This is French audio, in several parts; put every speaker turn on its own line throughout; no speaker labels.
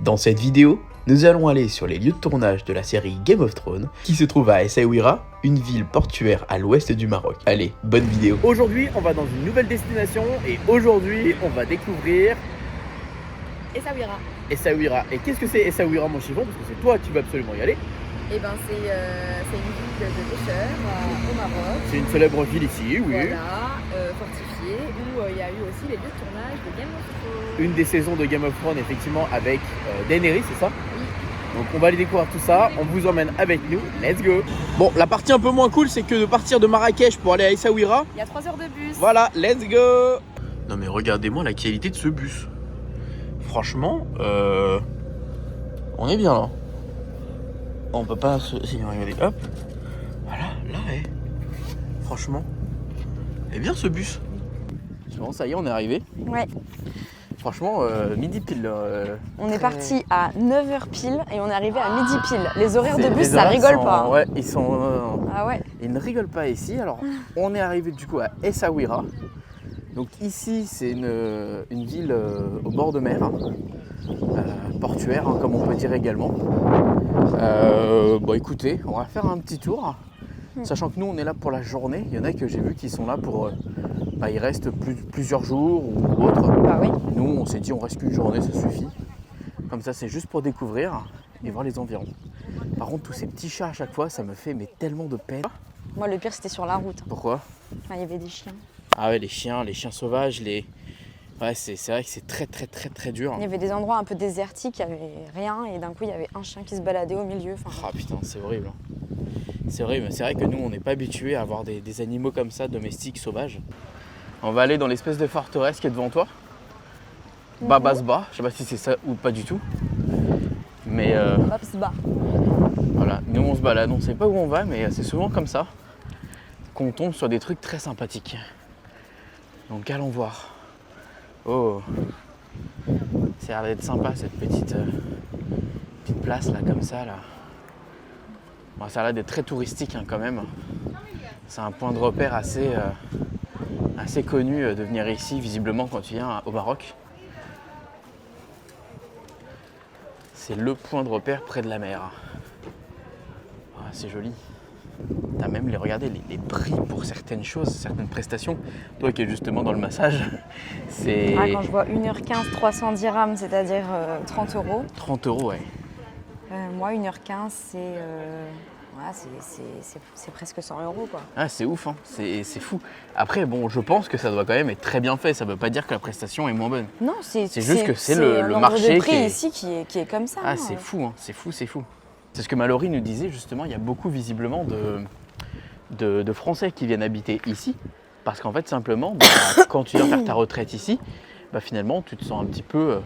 Dans cette vidéo, nous allons aller sur les lieux de tournage de la série Game of Thrones qui se trouve à Essaouira, une ville portuaire à l'ouest du Maroc. Allez, bonne vidéo.
Aujourd'hui, on va dans une nouvelle destination et aujourd'hui, on va découvrir
Essaouira.
Essaouira. Et qu'est-ce que c'est Essaouira, mon chiffon? Parce que c'est toi qui vas absolument y aller.
Eh ben c'est une ville de pêcheurs au Maroc.
C'est une célèbre ville ici, oui.
Voilà, fortifiée, où il y a eu aussi les lieux de tournage de Game of Thrones.
Une des saisons de Game of Thrones, effectivement, avec Daenerys, c'est ça?
Oui.
Donc on va aller découvrir tout ça, on vous emmène avec nous, let's go. Bon, la partie un peu moins cool, c'est que de partir de Marrakech pour aller à Essaouira.
Il y a 3 heures de bus.
Voilà, let's go. Non mais regardez-moi la qualité de ce bus. Franchement, on est bien là. On peut pas se... Si, regardez, hop. Voilà, là, franchement, il est bien ce bus. Bon, ça y est, on est arrivé.
Ouais.
Franchement, midi pile.
On est parti à 9h pile et on est arrivé à midi pile. Les horaires de bus,
les
ça
horaires
rigole
sont-
pas. Hein.
Ouais, ils sont...
Ah ouais.
Ils ne rigolent pas ici. Alors, on est arrivé du coup à Essaouira. Donc ici, c'est une ville au bord de mer, portuaire, comme on peut dire également. Bon, écoutez, on va faire un petit tour. Sachant que nous, on est là pour la journée. Il y en a que j'ai vu qui sont là pour... ils restent plusieurs jours ou autre.
Bah oui.
Nous, on s'est dit, on reste qu'une journée, ça suffit. Comme ça, c'est juste pour découvrir et voir les environs. Par contre, tous ces petits chats à chaque fois, ça me fait tellement de peine.
Moi, le pire, c'était sur la route.
Pourquoi?
Il y avait des chiens.
Ah ouais, les chiens sauvages, Ouais, c'est vrai que c'est très dur.
Il y avait des endroits un peu désertiques, il n'y avait rien et d'un coup, il y avait un chien qui se baladait au milieu. Enfin,
Ah putain, c'est horrible. C'est horrible, c'est vrai que nous, on n'est pas habitués à avoir des animaux comme ça, domestiques, sauvages. On va aller dans l'espèce de forteresse qui est devant toi. Babasba, je sais pas si c'est ça ou pas du tout. Mais
Babsba.
voilà, nous on se balade, on sait pas où on va, mais c'est souvent comme ça qu'on tombe sur des trucs très sympathiques. Donc allons voir. Oh, ça a l'air d'être sympa cette petite place là, comme ça là. Bon, ça a l'air d'être très touristique quand même. C'est un point de repère assez connu de venir ici, visiblement quand tu viens au Maroc. C'est le point de repère près de la mer. Ah, c'est joli. T'as même regardez les prix pour certaines choses, certaines prestations. Toi qui es justement dans le massage, c'est...
Ah, quand je vois 1h15, 300 dirhams, c'est-à-dire 30 €.
30 €, ouais.
Moi, 1h15, c'est presque 100 € quoi.
Ah, c'est ouf, hein. C'est fou. Après, bon, je pense que ça doit quand même être très bien fait. Ça veut pas dire que la prestation est moins bonne.
Non,
C'est juste que c'est le
l'ordre
marché
de prix
qui est...
ici qui est comme ça.
Ah,
hein.
c'est fou, hein. C'est fou. C'est ce que Mallory nous disait, justement. Il y a beaucoup, visiblement, de Français qui viennent habiter ici. Parce qu'en fait, simplement, quand tu viens faire ta retraite ici, finalement, tu te sens un petit peu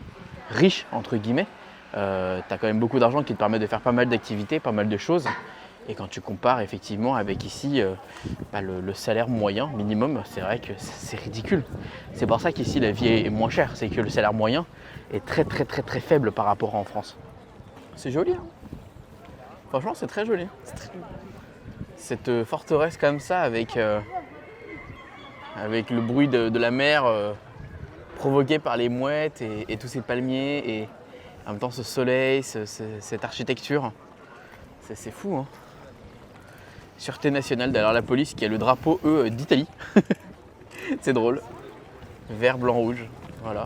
riche, entre guillemets. Tu as quand même beaucoup d'argent qui te permet de faire pas mal d'activités, pas mal de choses. Et quand tu compares effectivement avec ici, le salaire moyen, minimum, c'est vrai que c'est ridicule. C'est pour ça qu'ici la vie est moins chère, c'est que le salaire moyen est très faible par rapport en France. C'est joli, hein. Franchement, c'est très joli. Cette forteresse comme ça, avec le bruit de la mer provoqué par les mouettes et tous ces palmiers, et en même temps ce soleil, cette architecture, c'est fou, hein. Sûreté nationale, derrière la police qui a le drapeau, d'Italie. C'est drôle. Vert, blanc, rouge. Voilà.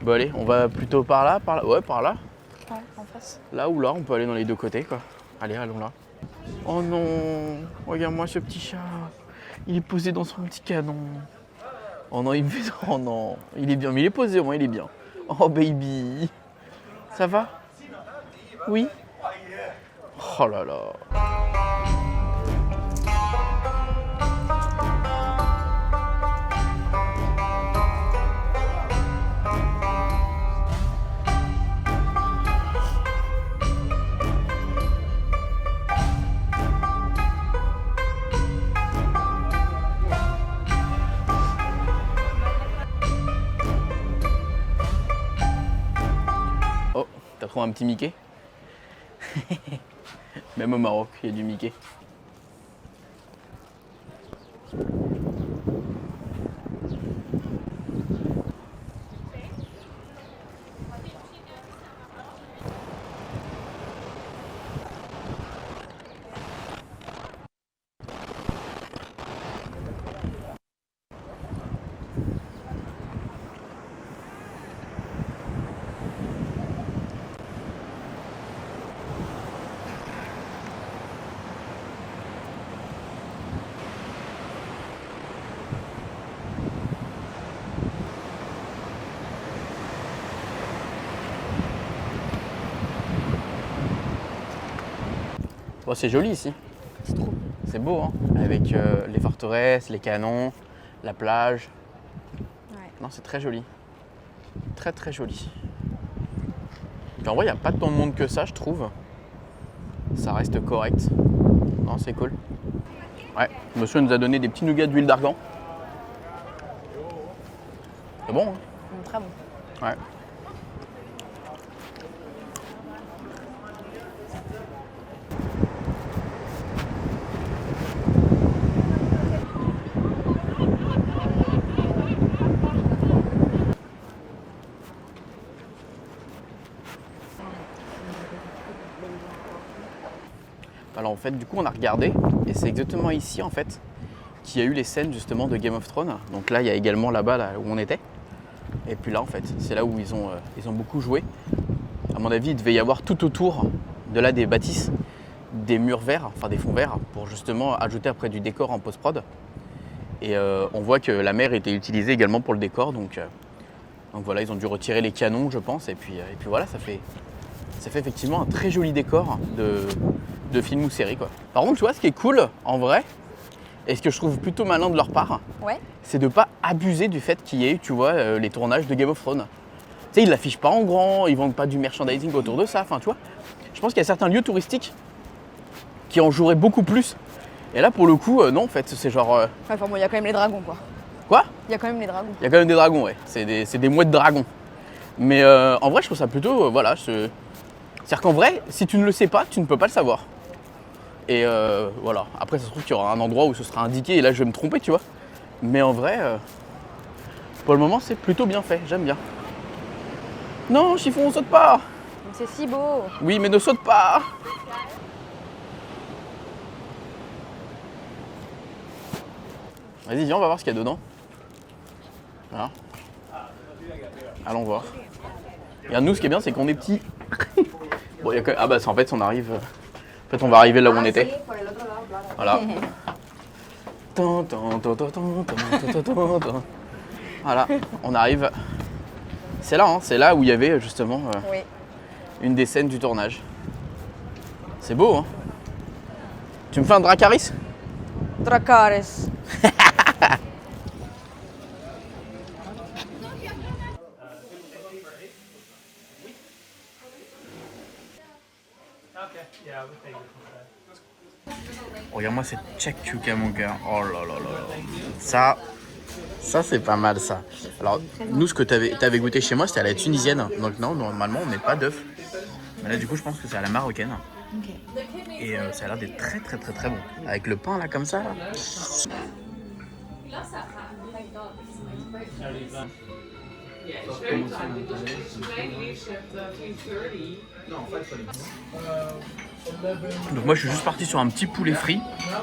Bon allez, on va plutôt par là. Ouais, par là.
Ouais, en face.
Là ou là, on peut aller dans les deux côtés, quoi. Allez, allons là. Oh non, regarde-moi ce petit chat. Il est posé dans son petit canon. Oh non, il me fait... Oh non, il est bien, mais il est posé au moins, il est bien. Oh baby. Ça va? Oui? Oh là là. Oh, t'as trouvé un petit Mickey? Même au Maroc, il y a du Mickey. Bon, c'est joli ici.
C'est trop.
C'est beau, hein, avec les forteresses, les canons, la plage.
Ouais.
Non, c'est très joli. Très très joli. Puis en vrai, il n'y a pas tant de monde que ça, je trouve. Ça reste correct. Non, c'est cool. Ouais, monsieur nous a donné des petits nougats d'huile d'argan. C'est bon, hein?
Très bon.
Ouais. Alors en fait, du coup, on a regardé et c'est exactement ici en fait qu'il y a eu les scènes justement de Game of Thrones. Donc là, il y a également là-bas là, où on était. Et puis là, en fait, c'est là où ils ont beaucoup joué. À mon avis, il devait y avoir tout autour de là des bâtisses, des murs verts, enfin des fonds verts, pour justement ajouter après du décor en post-prod. Et on voit que la mer était utilisée également pour le décor. Donc voilà, ils ont dû retirer les canons, je pense. Et puis voilà, ça fait effectivement un très joli décor de film ou série, quoi. Par contre, tu vois, ce qui est cool, en vrai, et ce que je trouve plutôt malin de leur part,
Ouais.
c'est de ne pas abuser du fait qu'il y ait eu, tu vois, les tournages de Game of Thrones. Tu sais, ils l'affichent pas en grand, ils vendent pas du merchandising autour de ça, enfin, tu vois. Je pense qu'il y a certains lieux touristiques qui en joueraient beaucoup plus. Et là, pour le coup, non, en fait, c'est genre...
Enfin bon, il y a quand même les dragons, quoi.
Quoi ?
Il y a quand même les dragons.
Il y a quand même des dragons, ouais. C'est des mouettes dragons. Mais en vrai, je trouve ça plutôt, voilà, c'est-à-dire qu'en vrai, si tu ne le sais pas, tu ne peux pas le savoir. Et voilà, après ça se trouve qu'il y aura un endroit où ce sera indiqué et là je vais me tromper, tu vois. Mais en vrai, pour le moment c'est plutôt bien fait, j'aime bien. Non, Chiffon, saute pas!
C'est si beau.
Oui, mais ne saute pas! Vas-y, viens, on va voir ce qu'il y a dedans. Voilà. Allons voir. Regarde, nous, ce qui est bien, c'est qu'on est petits. Bon, y a que... Ah bah, en fait, on arrive... En fait, on va arriver là où on était. Voilà. Voilà, on arrive. C'est là, hein, c'est là où il y avait justement
Oui.
une des scènes du tournage. C'est beau, hein. Tu me fais un Dracarys?
Dracarys.
Regarde-moi cette chakchouka, mon gars. Oh là là là là. Ça c'est pas mal, ça. Alors, nous, ce que t'avais goûté chez moi, c'était à la tunisienne. Donc non, normalement, on met pas d'œuf. Mais là, du coup, je pense que c'est à la marocaine.
Ok.
Et ça a l'air d'être très très très très bon. Avec le pain, là, comme ça. Là. Donc moi je suis juste parti sur un petit poulet frit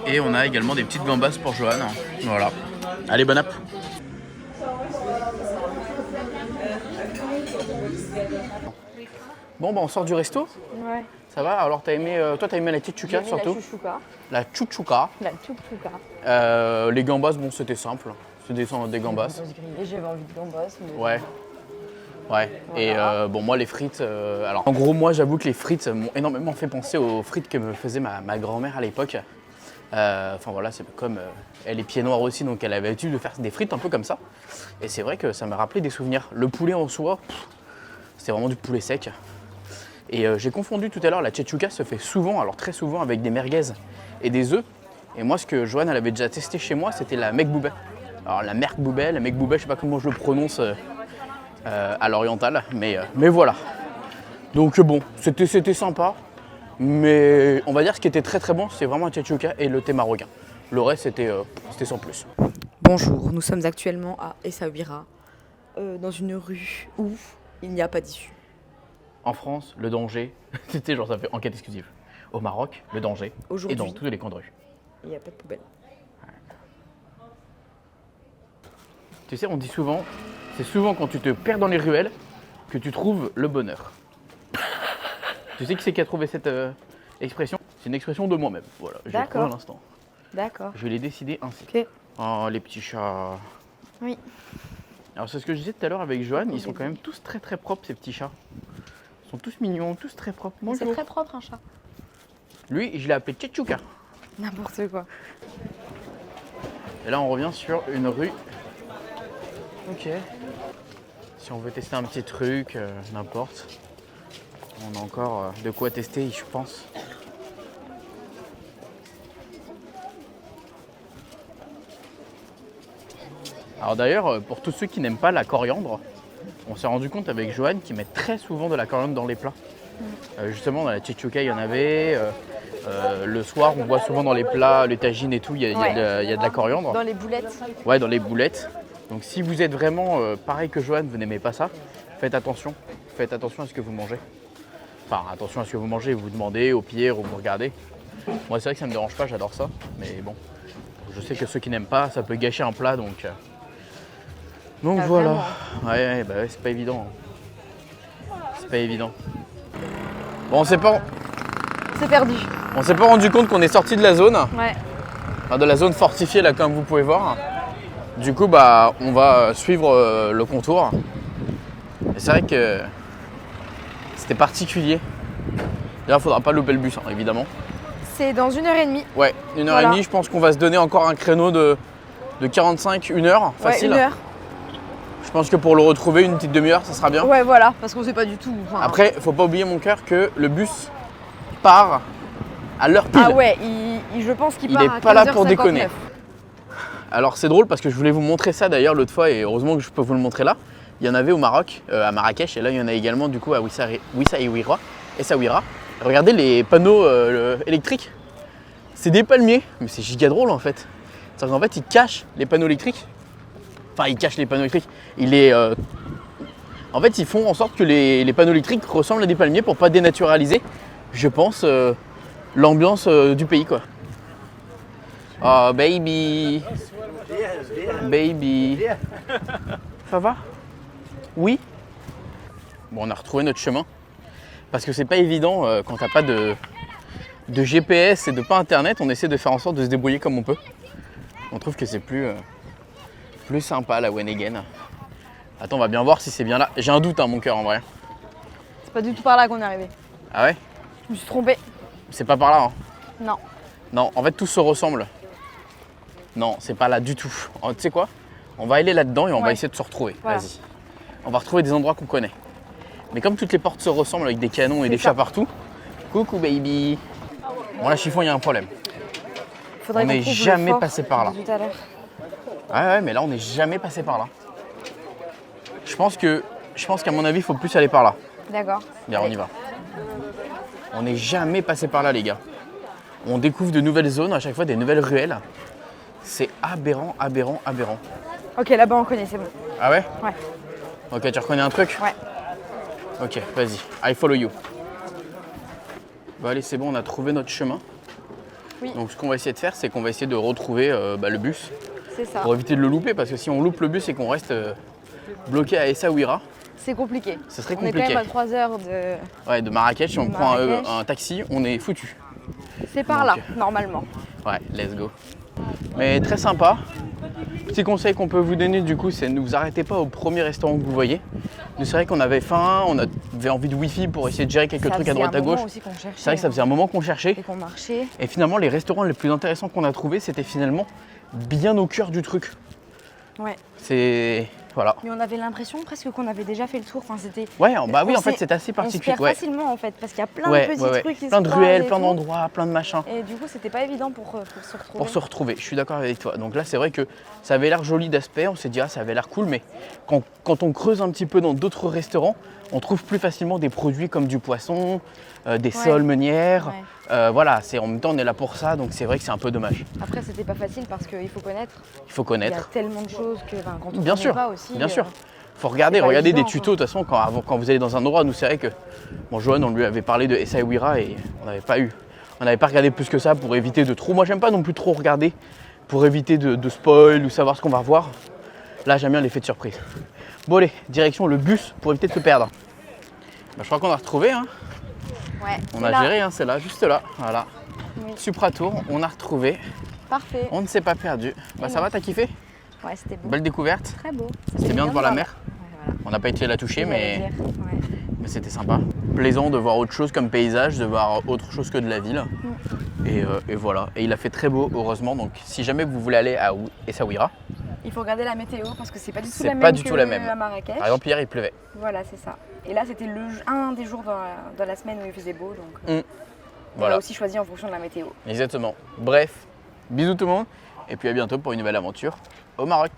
et on a également des petites gambas pour Johan. Voilà. Allez, bon app. Bon bah on sort du resto.
Ouais.
Ça va? Alors t'as aimé, toi t'as aimé la tchouchouka surtout?
La chouchouka.
La tchouchouka. Les gambas, bon c'était simple. C'est des gambas.
J'avais envie de gambas. Mais...
Ouais. Ouais,
voilà.
Et bon moi les frites, alors en gros moi j'avoue que les frites m'ont énormément fait penser aux frites que me faisait ma grand-mère à l'époque. Enfin voilà, c'est comme elle est pieds noirs aussi, donc elle avait l'habitude de faire des frites un peu comme ça. Et c'est vrai que ça m'a rappelé des souvenirs. Le poulet en soi, c'était vraiment du poulet sec. Et j'ai confondu tout à l'heure, la tchetchouka se fait souvent, alors très souvent avec des merguez et des œufs. Et moi ce que Joanne elle avait déjà testé chez moi, c'était la mekboubeh. Alors la mekboubeh, je sais pas comment je le prononce. À l'oriental, mais voilà. Donc bon, c'était sympa, mais on va dire ce qui était très très bon, c'est vraiment un tchatchouka et le thé marocain. Le reste, c'était sans plus.
Bonjour, nous sommes actuellement à Essaouira, dans une rue où il n'y a pas d'issue.
En France, le danger, c'était genre ça fait enquête exclusive. Au Maroc, le danger est dans tous les coins de rue.
Il n'y a pas de poubelle.
Tu sais, on dit souvent, c'est souvent quand tu te perds dans les ruelles que tu trouves le bonheur. Tu sais qui c'est qui a trouvé cette expression? C'est une expression de moi-même. Voilà, je l'ai trouvé à l'instant.
D'accord.
Je l'ai décidé ainsi.
Ok.
Oh, les petits chats.
Oui.
Alors, c'est ce que je disais tout à l'heure avec Joanne, ils sont quand même tous très très propres, ces petits chats. Ils sont tous mignons, tous très propres.
C'est très propre un chat.
Lui, je l'ai appelé Tchetchouka.
N'importe quoi.
Et là, on revient sur une rue. Ok. Si on veut tester un petit truc, n'importe. On a encore de quoi tester, je pense. Alors d'ailleurs, pour tous ceux qui n'aiment pas la coriandre, on s'est rendu compte avec Joanne qu'ils mettent très souvent de la coriandre dans les plats. Justement, dans la tchetchouka, il y en avait. Le soir, on voit souvent dans les plats, les tagines et tout, il y a de la coriandre.
Dans les boulettes.
Ouais, dans les boulettes. Donc si vous êtes vraiment pareil que Joanne, vous n'aimez pas ça, faites attention. Faites attention à ce que vous mangez. Enfin, attention à ce que vous mangez, vous demandez au pire ou vous regardez. Moi, c'est vrai que ça me dérange pas, j'adore ça. Mais bon, je sais que ceux qui n'aiment pas, ça peut gâcher un plat, donc
Ah,
voilà. Ouais, c'est pas évident. C'est pas évident. Bon, on s'est pas
perdu.
rendu compte qu'on est sorti de la zone.
Ouais.
Enfin, de la zone fortifiée là, comme vous pouvez voir. Du coup, on va suivre le contour. Et c'est vrai que c'était particulier. D'ailleurs, il faudra pas louper le bus, hein, évidemment.
C'est dans 1h30.
Ouais, 1h30, je pense qu'on va se donner encore un créneau de 45, 1 heure, facile.
Ouais, 1 heure.
Je pense que pour le retrouver, une petite demi-heure, ça sera bien.
Ouais, voilà, parce qu'on sait pas du tout.
Après, faut pas oublier, mon cœur, que le bus part à l'heure pile.
Ah ouais, je pense qu'il
Il
part
est
à
pas là
15h59.
pour déconner. Alors c'est drôle parce que je voulais vous montrer ça d'ailleurs l'autre fois et heureusement que je peux vous le montrer là. Il y en avait au Maroc, à Marrakech, et là il y en a également du coup à Essaouira. Regardez les panneaux électriques. C'est des palmiers, mais c'est giga drôle en fait. C'est-à-dire qu'en fait ils cachent les panneaux électriques. Enfin ils cachent les panneaux électriques. En fait ils font en sorte que les panneaux électriques ressemblent à des palmiers pour pas dénaturaliser, je pense, l'ambiance du pays quoi. Oh baby. Baby. Ça va? Oui? Bon, on a retrouvé notre chemin. Parce que c'est pas évident quand t'as pas de GPS et de pas internet, on essaie de faire en sorte de se débrouiller comme on peut. On trouve que c'est plus sympa la Wenegen. Attends, on va bien voir si c'est bien là. J'ai un doute, hein, mon cœur, en vrai.
C'est pas du tout par là qu'on est arrivé.
Ah ouais?
Je me suis trompée.
C'est pas par là, hein?
Non.
Non, en fait, tout se ressemble. Non, c'est pas là du tout. Tu sais quoi? On va aller là-dedans et on va essayer de se retrouver.
Voilà.
Vas-y. On va retrouver des endroits qu'on connaît. Mais comme toutes les portes se ressemblent avec des canons et des chats partout. Coucou baby. Bon là, chiffon, il y a un problème.
Faudrait
On
qu'on
n'est
trouve le
jamais
fort
passé par là.
de tout à l'heure.
Ouais, mais là, on n'est jamais passé par là. Je pense qu'à mon avis, il faut plus aller par là.
D'accord.
Bien, on y va. On n'est jamais passé par là, les gars. On découvre de nouvelles zones, à chaque fois des nouvelles ruelles. C'est aberrant, aberrant, aberrant.
Ok, là-bas on connaît, c'est bon.
Ah ouais?
Ouais.
Ok, tu reconnais un truc?
Ouais.
Ok, vas-y, I follow you. Bon allez, c'est bon, on a trouvé notre chemin.
Oui.
Donc ce qu'on va essayer de faire, c'est qu'on va essayer de retrouver le bus
C'est ça.
pour éviter de le louper, parce que si on loupe le bus et qu'on reste bloqué à Essaouira,
C'est compliqué.
ça serait
On est
compliqué.
quand même à 3 heures de...
Ouais, de Marrakech, si on
De
prend
Marrakech.
un taxi, on est foutu.
C'est par
Donc,
là, normalement.
Ouais, let's go. Mais très sympa. Petit conseil qu'on peut vous donner du coup, c'est ne vous arrêtez pas au premier restaurant que vous voyez. Nous, c'est vrai qu'on avait faim, on avait envie de wifi pour essayer de gérer quelques trucs à droite à gauche. C'est vrai que ça faisait un moment qu'on cherchait.
Et qu'on marchait.
Et finalement, les restaurants les plus intéressants qu'on a trouvés, c'était finalement bien au cœur du truc.
Ouais.
C'est... Voilà.
Mais on avait l'impression presque qu'on avait déjà fait le tour. Enfin, c'était...
Ouais, bah oui,
On
en fait,
s'est-
c'est assez
On se
particulier.
perd facilement en fait, parce qu'il y a plein
Ouais,
de petits
ouais.
trucs qui
Plein
se
de
croisent
ruelles,
et
plein
tout.
d'endroits, plein de machins.
Et du coup, c'était pas évident pour se retrouver.
Pour se retrouver, je suis d'accord avec toi. Donc là, c'est vrai que ça avait l'air joli d'aspect, on s'est dit, ah, ça avait l'air cool, mais quand on creuse un petit peu dans d'autres restaurants, on trouve plus facilement des produits comme du poisson, des sols meunières.
Ouais.
Voilà, en même temps, on est là pour ça, donc c'est vrai que c'est un peu dommage.
Après, c'était pas facile parce qu'il faut connaître.
Il faut
Il y a
connaître.
tellement de choses que quand on
Bien
connaît
sûr,
pas aussi.
bien sûr. Faut regarder,
c'est pas
regardez
évident,
des tutos. De toute façon, quand vous allez dans un endroit, nous c'est vrai que bon, Joanne, on lui avait parlé de Essaouira et on n'avait pas regardé plus que ça pour éviter de trop. Moi, j'aime pas non plus trop regarder pour éviter de spoil ou savoir ce qu'on va voir. Là, j'aime bien l'effet de surprise. Bon allez, direction le bus pour éviter de se perdre. Bah, je crois qu'on a retrouvé, hein.
Ouais.
On
c'est
a
là.
géré, hein, c'est là, juste là. Voilà.
Oui.
Supratour, on a retrouvé.
Parfait.
On ne s'est pas perdu. Bah ça va, t'as kiffé?
Ouais, c'était beau.
Belle découverte.
Très beau.
C'était bien de voir la mer.
Ouais, voilà.
On n'a pas été la toucher,
J'allais
mais
dire, ouais.
c'était sympa. plaisant de voir autre chose comme paysage, de voir autre chose que de la ville. Et voilà. Et il a fait très beau, heureusement. Donc si jamais vous voulez aller à Essaouira,
Il faut regarder la météo parce que c'est pas du tout
C'est
la même
pas du
que
tout la même.
à Marrakech.
par exemple hier il pleuvait.
Voilà, c'est ça. Et là, c'était un des jours dans la semaine où il faisait beau. Donc, on
Voilà,
a aussi choisi en fonction de la météo.
exactement. Bref, bisous tout le monde. Et puis à bientôt pour une nouvelle aventure au Maroc.